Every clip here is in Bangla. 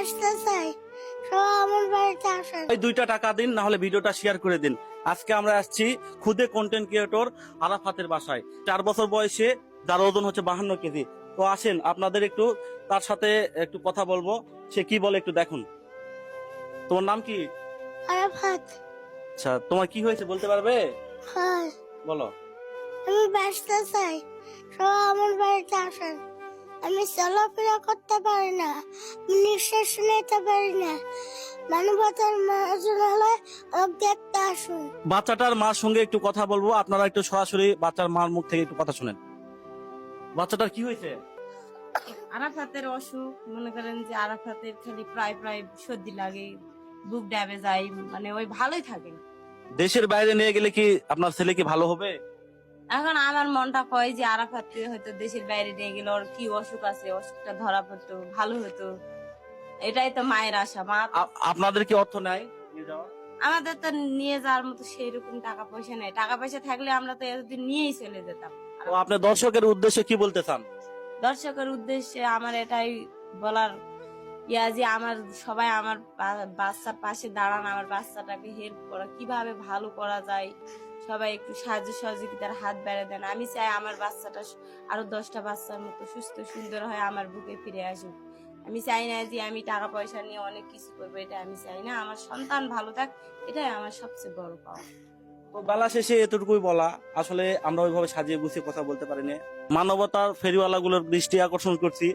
বাঁচতে চাই, সবাই আমার বাড়িতে আসেন। এই 2টা টাকা দিন, না হলে ভিডিওটা শেয়ার করে দিন। আজকে আমরা আসছি খুদে কন্টেন্ট ক্রিয়েটর আরাফাতের বাসায়। 4 বছর বয়সে, যার ওজন হচ্ছে 52 কেজি। তো আসেন আপনাদের একটু তার সাথে একটু কথা বলবো, সে কি বলে একটু দেখুন। তোমার নাম কি? আরাফাত। আচ্ছা, তোমার কি হয়েছে বলতে পারবে? হয়, বলো। আমি বাঁচতে চাই, সবাই আমার বাড়িতে আসেন। আমি চলাফেরা করতে পারি না, আমি নিঃশ্বাস নিতে পারি না। মানবতার মাঝন হলে দেখতে আসুন। বাচ্চাটার মার সঙ্গে একটু কথা বলবো, আপনারা একটু সরাসরি বাচ্চার মার মুখ থেকে একটু কথা শুনেন। বাচ্চাটার কি হয়েছে? আরাফাতের অসুখ, মনে করেন যে আরাফাতের খালি প্রায় প্রায় সর্দি লাগে, বুক ড্যাবে যায়, মানে ওই ভালোই থাকে না। দেশের বাইরে নিয়ে গেলে কি আপনার ছেলে কি ভালো হবে? এখন আমার মনটা কয় যে আরাফাতকে হয়তো দেশের বাইরে নিয়ে গেলে ওর কি অসুখ আছে, অসুখটা ধরা পড়তো, ভালো হতো। এটাই তো মায়ের আশা। মা আপনাদের কি অর্থ নাই নিয়ে যাওয়ার? আমাদের তো নিয়ে যাওয়ার মতো সেই রকম টাকা পয়সা নেই। টাকা পয়সা থাকলে আমরা তো এতদিন নিয়েই চলে যেতাম। তো আপনি দর্শকের উদ্দেশ্যে কি বলতে চান? দর্শকের উদ্দেশ্যে আমার এটাই বলার যে আমার সবাই আমার বাচ্চার পাশে দাঁড়ান, আমার বাচ্চাটাকে হেল্প করা, কিভাবে ভালো করা যায়, সবাই একটু সাহায্য সহযোগিতার হাত বেড়ে দেন। আমি চাই আমার বাচ্চাটা আরো 10টা বাচ্চার মতো সুস্থ সুন্দর হয় আমার বুকে ফিরে আসুক। আমি চাই না যে আমি টাকা পয়সা নিয়ে অনেক কিছু করবো, এটা আমি চাই না। আমার সন্তান ভালো থাক, এটাই আমার সবচেয়ে বড় পাওয়া। তো বেলা শেষে এতটুকুই বলা, আসলে আমরা ওইভাবে সাজিয়ে গুছিয়ে কথা বলতে পারিনি। মানবতার ফেরিওয়ালাগুলোর দৃষ্টি আকর্ষণ করছি।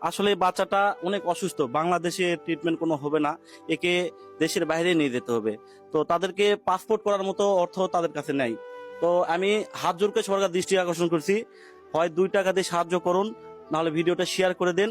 আসলে বাচ্চাটা অনেক অসুস্থ, বাংলাদেশে ট্রিটমেন্ট কোনো হবে না, একে দেশের বাইরে নিয়ে যেতে হবে। তো তাদেরকে পাসপোর্ট করার মতো অর্থ তাদের কাছে নেই। তো আমি হাত জোর করে সরকার দৃষ্টি আকর্ষণ করছি, হয় 2 টাকা দিয়ে সাহায্য করুন, নাহলে ভিডিওটা শেয়ার করে দিন।